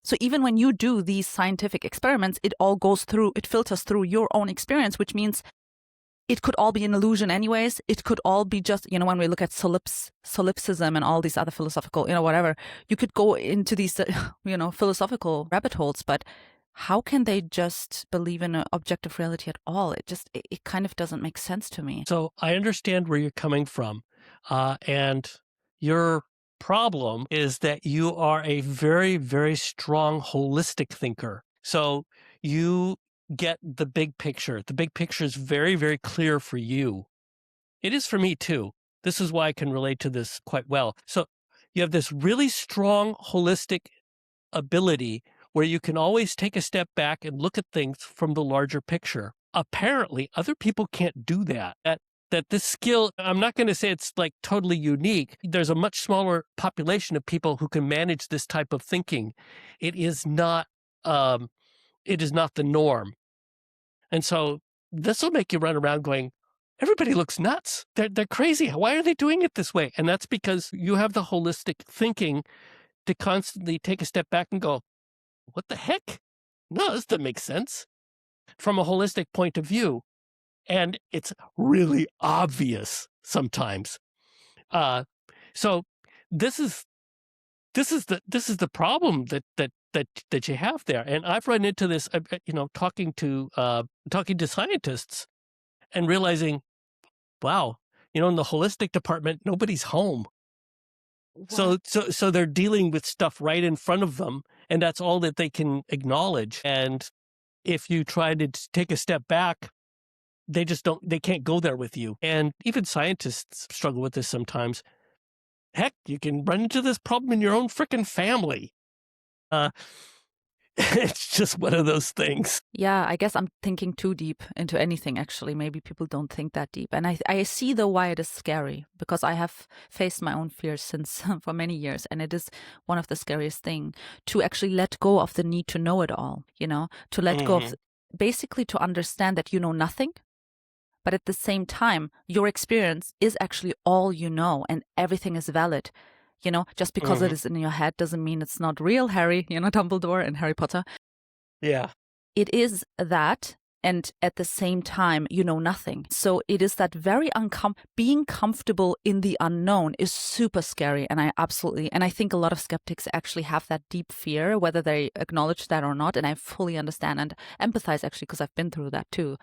So even when you do these scientific experiments, it filters through your own experience, which means it could all be an illusion anyways. It could all be just, when we look at solipsism and all these other philosophical, whatever, you could go into these, philosophical rabbit holes, but how can they just believe in an objective reality at all? It kind of doesn't make sense to me. So I understand where you're coming from. And your problem is that you are a very, very strong holistic thinker. So you get the big picture. The big picture is very, very clear for you. It is for me too. This is why I can relate to this quite well. So you have this really strong holistic ability where you can always take a step back and look at things from the larger picture. Apparently, other people can't do that. That this skill, I'm not going to say it's like totally unique. There's a much smaller population of people who can manage this type of thinking. It is not the norm. And so this will make you run around going, everybody looks nuts. They're crazy. Why are they doing it this way? And that's because you have the holistic thinking to constantly take a step back and go, what the heck? No, this doesn't make sense from a holistic point of view. And it's really obvious sometimes. So this is the problem that you have there. And I've run into this, talking to scientists and realizing, wow, in the holistic department, nobody's home. What? So they're dealing with stuff right in front of them, and that's all that they can acknowledge. And if you try to take a step back, they can't go there with you. And even scientists struggle with this sometimes. Heck, you can run into this problem in your own frickin' family. It's just one of those things. Yeah, I guess I'm thinking too deep into anything, actually. Maybe people don't think that deep. And I see, though, why it is scary, because I have faced my own fears since for many years. And it is one of the scariest things to actually let go of the need to know it all, to let go of, basically to understand that you know nothing. But at the same time, your experience is actually all you know, and everything is valid. Just because it is in your head doesn't mean it's not real, Harry, Dumbledore and Harry Potter. Yeah. It is that, and at the same time, you know nothing. So it is that very being comfortable in the unknown is super scary. And I think a lot of skeptics actually have that deep fear, whether they acknowledge that or not. And I fully understand and empathize, actually, because I've been through that too.